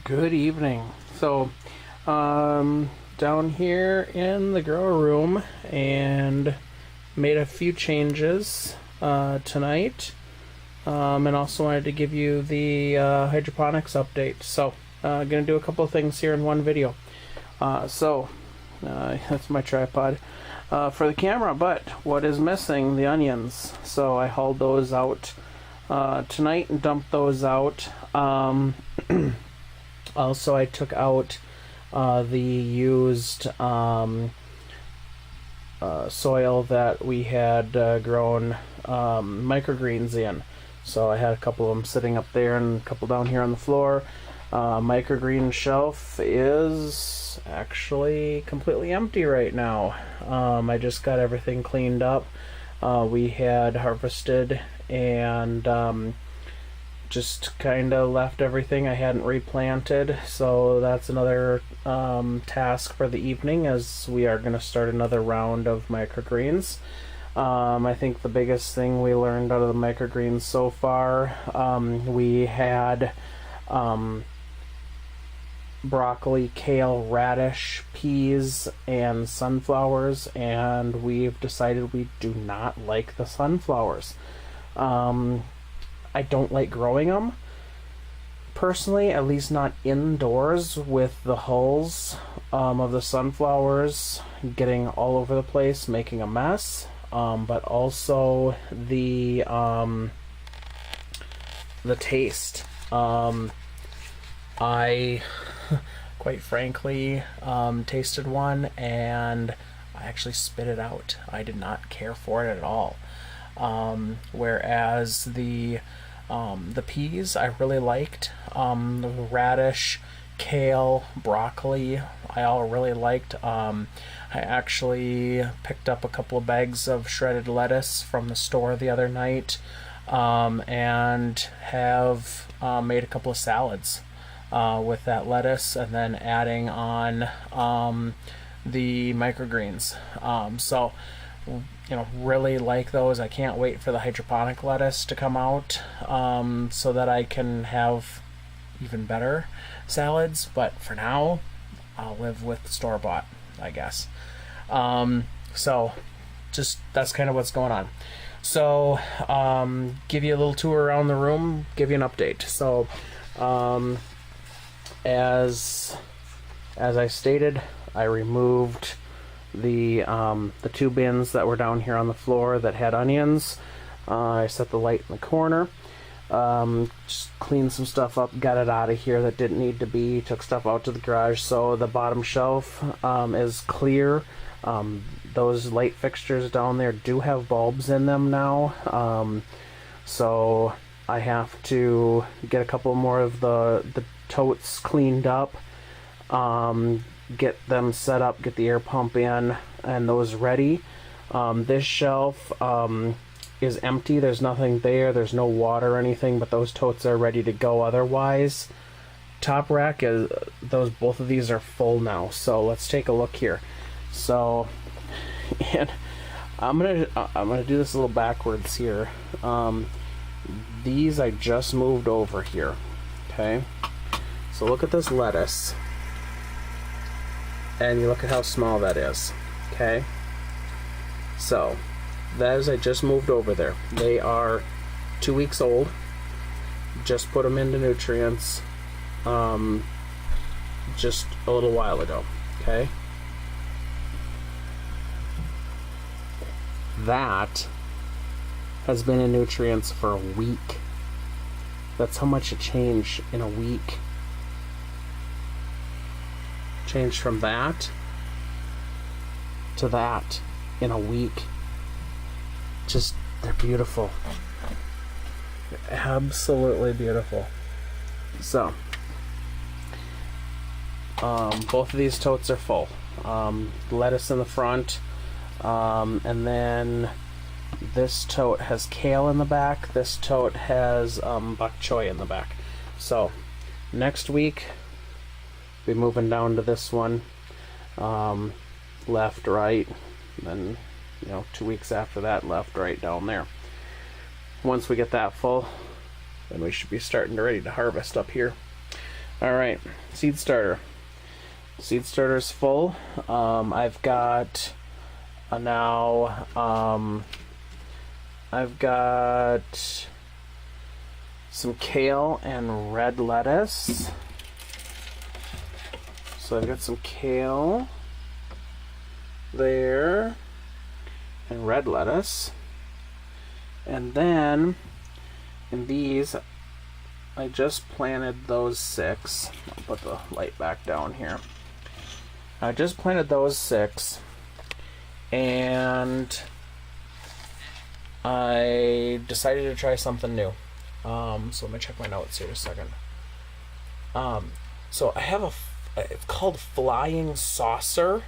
Good evening. Down here in the grow room and made a few changes tonight, and also wanted to give you the hydroponics update. Gonna do a couple of things here in one video. That's my tripod for the camera, but what is missing? The onions. So I hauled those out tonight and dumped those out. Also, I took out the used soil that we had grown microgreens in. So I had a couple of them sitting up there and a couple down here on the floor. Microgreen shelf is actually completely empty right now. I just got everything cleaned up. We had harvested and just kind of left everything. I hadn't replanted, so that's another task for the evening, as we are going to start another round of microgreens. I think the biggest thing we learned out of the microgreens so far, we had broccoli, kale, radish, peas, and sunflowers, and we've decided we do not like the sunflowers. I don't like growing them personally, at least not indoors, with the hulls of the sunflowers getting all over the place, making a mess. But also the taste. I quite frankly tasted one and I actually spit it out. I did not care for it at all. Whereas the peas I really liked. The radish, kale, broccoli I all really liked. I actually picked up a couple of bags of shredded lettuce from the store the other night, and have made a couple of salads with that lettuce, and then adding on the microgreens. Really like those. I can't wait for the hydroponic lettuce to come out, so that I can have even better salads. But for now, I'll live with store-bought, I guess. Just that's kind of what's going on. So, give you a little tour around the room, give you an update. So, as I stated, I removed the two bins that were down here on the floor that had onions. I set the light in the corner, just cleaned some stuff up, got it out of here that didn't need to be, took stuff out to the garage. So the bottom shelf is clear. Those light fixtures down there do have bulbs in them now, so I have to get a couple more of the totes cleaned up, get them set up, get the air pump in, and those ready. This shelf is empty. There's nothing there. There's no water or anything, but those totes are ready to go. Otherwise, top rack is both of these are full now. So let's take a look here. So, and I'm gonna do this a little backwards here. These I just moved over here. Okay, so look at this lettuce. And you look at how small that is. Okay, so that is, I just moved over there. They are 2 weeks old. Just put them into nutrients just a little while ago. Okay, that has been in nutrients for a week. That's how much it changed in a week. Changed from that to that in a week. Just, they're beautiful. They're absolutely beautiful. So, both of these totes are full. Lettuce in the front, and then this tote has kale in the back. This tote has bok choy in the back. So, next week, be moving down to this one, left, right, then 2 weeks after that, left, right, down there. Once we get that full, then we should be starting to ready to harvest up here. All right, seed starter. Seed starter's full. I've got now. I've got some kale and red lettuce. So I've got some kale there and red lettuce. And then in these, I just planted those 6. I'll put the light back down here. I just planted those 6, and I decided to try something new. So let me check my notes here a second. So I have it's called Flying Saucer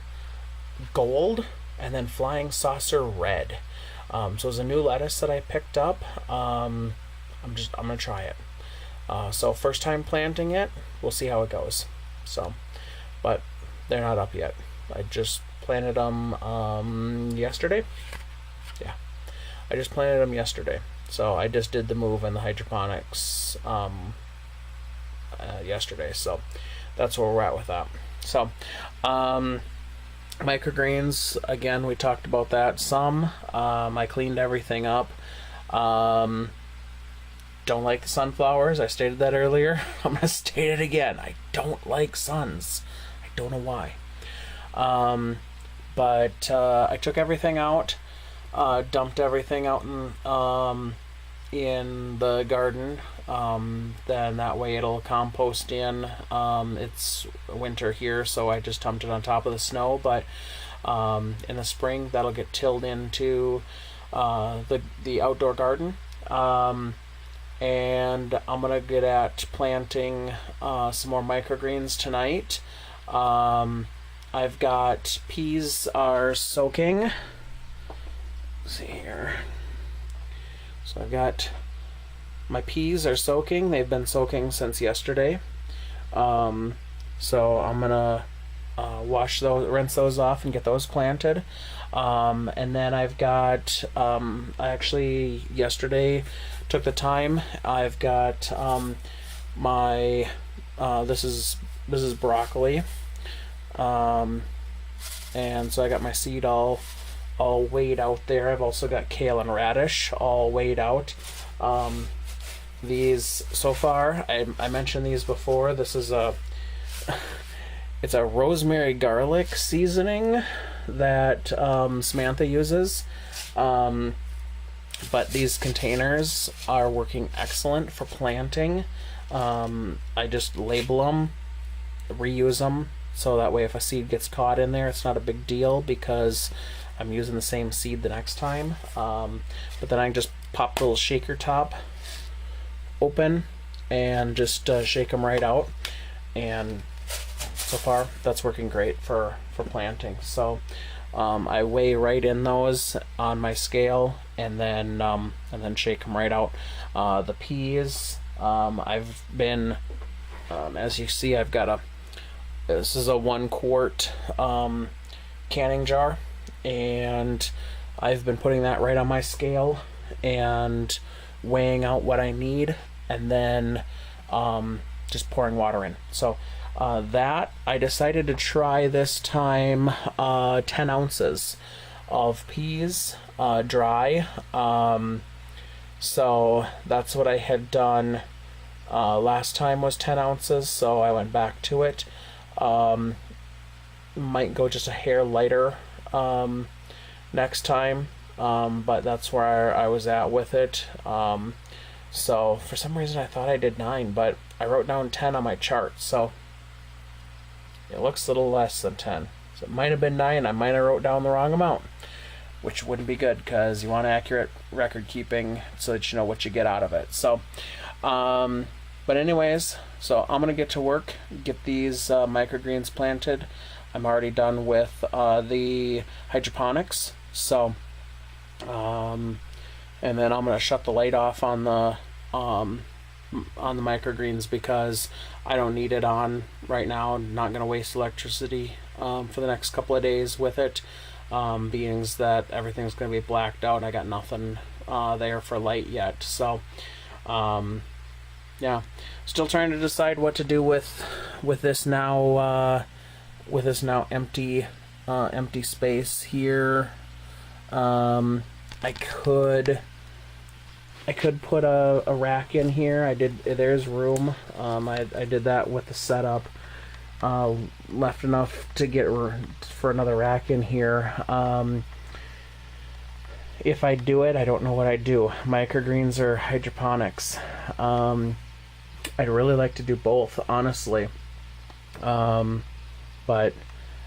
Gold, and then Flying Saucer Red. So it's a new lettuce that I picked up. I'm gonna try it. So first time planting it, we'll see how it goes. So, but they're not up yet. I just planted them yesterday. Yeah, I just planted them yesterday. So I just did the move in the hydroponics yesterday. So that's where we're at with that. So microgreens, again, we talked about that some. I cleaned everything up. Don't like the sunflowers. I stated that earlier. I'm gonna state it again. I don't like suns. I don't know why. But I took everything out, dumped everything out in the garden. Then that way it'll compost in. It's winter here, so I just dumped it on top of the snow. But in the spring, that'll get tilled into the outdoor garden. And I'm gonna get at planting some more microgreens tonight. I've got peas are soaking. Let's see here. So I've got my peas are soaking. They've been soaking since yesterday. So I'm gonna wash those, rinse those off, and get those planted. And then I've got I actually yesterday took the time. I've got my this is broccoli, and so I got my seed all weighed out there. I've also got kale and radish all weighed out. These so far, I mentioned these before. This is it's a rosemary garlic seasoning that Samantha uses. But these containers are working excellent for planting. I just label them, reuse them, so that way if a seed gets caught in there, it's not a big deal because I'm using the same seed the next time. But then I can just pop the little shaker top open and just shake them right out. And so far, that's working great for planting. So I weigh right in those on my scale, and then shake them right out. The peas, I've been, as you see, I've got this is a 1 quart canning jar, and I've been putting that right on my scale and weighing out what I need, and then just pouring water in. So that I decided to try this time 10 ounces of peas dry. So that's what I had done last time, was 10 ounces, so I went back to it. Might go just a hair lighter next time, but that's where I was at with it. So for some reason I thought I did 9, but I wrote down 10 on my chart, so it looks a little less than 10. So it might have been 9. I might have wrote down the wrong amount, which wouldn't be good because you want accurate record keeping so that you know what you get out of it. So, but anyways, so I'm gonna get to work, get these microgreens planted. I'm already done with the hydroponics. So, and then I'm gonna shut the light off on the microgreens because I don't need it on right now. I'm not gonna waste electricity for the next couple of days with it, being that everything's gonna be blacked out. I got nothing there for light yet. So, yeah, still trying to decide what to do with this now empty empty space here. I could put a rack in here. There's room. I did that with the setup. Left enough to get for another rack in here. If I do it, I don't know what I'd do. Microgreens or hydroponics. I'd really like to do both, honestly. But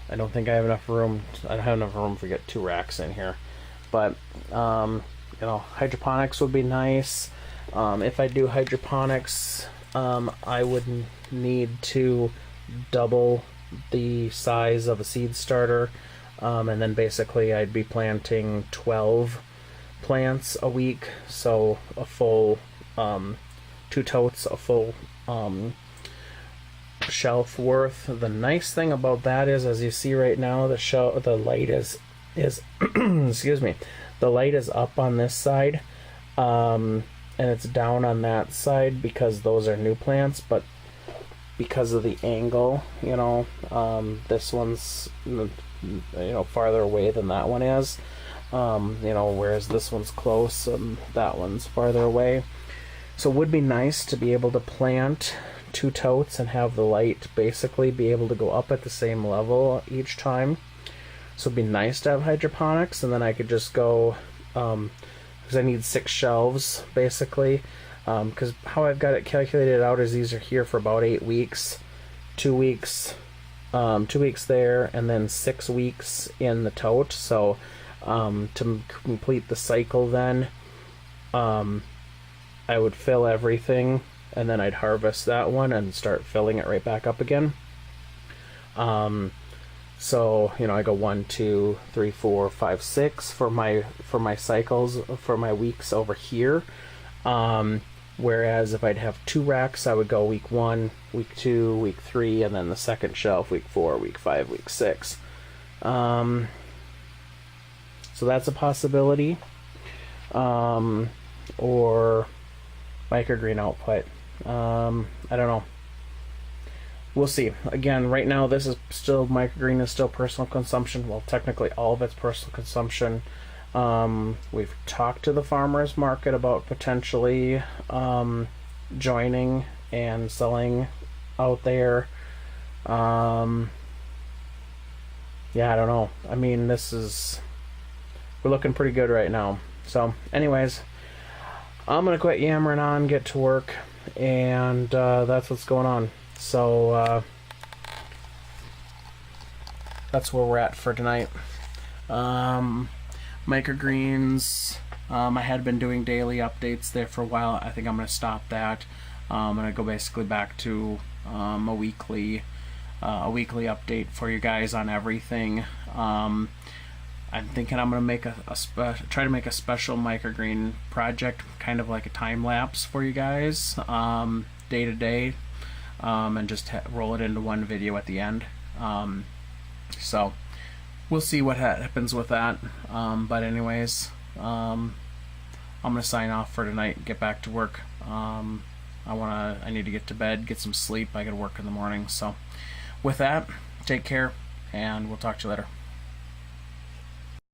I don't think I have enough room. I don't have enough room to get 2 racks in here. But hydroponics would be nice. If I do hydroponics, I would need to double the size of a seed starter, and then basically I'd be planting 12 plants a week, so a full 2 totes, a full shelf worth. The nice thing about that is, as you see right now, the light is excuse me, the light is up on this side, and it's down on that side because those are new plants, but because of the angle, this one's farther away than that one is, whereas this one's close and that one's farther away. So it would be nice to be able to plant 2 totes and have the light basically be able to go up at the same level each time. So it'd be nice to have hydroponics, and then I could just go, because I need 6 shelves basically. Because how I've got it calculated out is these are here for about 8 weeks, 2 weeks, 2 weeks there, and then 6 weeks in the tote. So to complete the cycle, then I would fill everything, and then I'd harvest that one and start filling it right back up again. So I go 1, 2, 3, 4, 5, 6 for my cycles for my weeks over here. Whereas if I'd have 2 racks, I would go week 1, week 2, week 3, and then the second shelf week 4, week 5, week 6. So that's a possibility. Or microgreen output. I don't know. We'll see. Again, right now microgreen is still personal consumption. Well, technically all of it's personal consumption. We've talked to the farmers market about potentially joining and selling out there. Yeah, I don't know. I mean, we're looking pretty good right now. So anyways, I'm gonna quit yammering on, get to work, and that's what's going on. So that's where we're at for tonight. Microgreens, I had been doing daily updates there for a while. I think I'm going to stop that. I'm going to go basically back to a weekly update for you guys on everything. I'm thinking I'm going to make try to make a special microgreen project, kind of like a time lapse for you guys, day to day, and just roll it into one video at the end. So we'll see what happens with that. But anyways, I'm gonna sign off for tonight, get back to work. I need to get to bed, get some sleep. I gotta work in the morning. So with that, take care, and we'll talk to you later.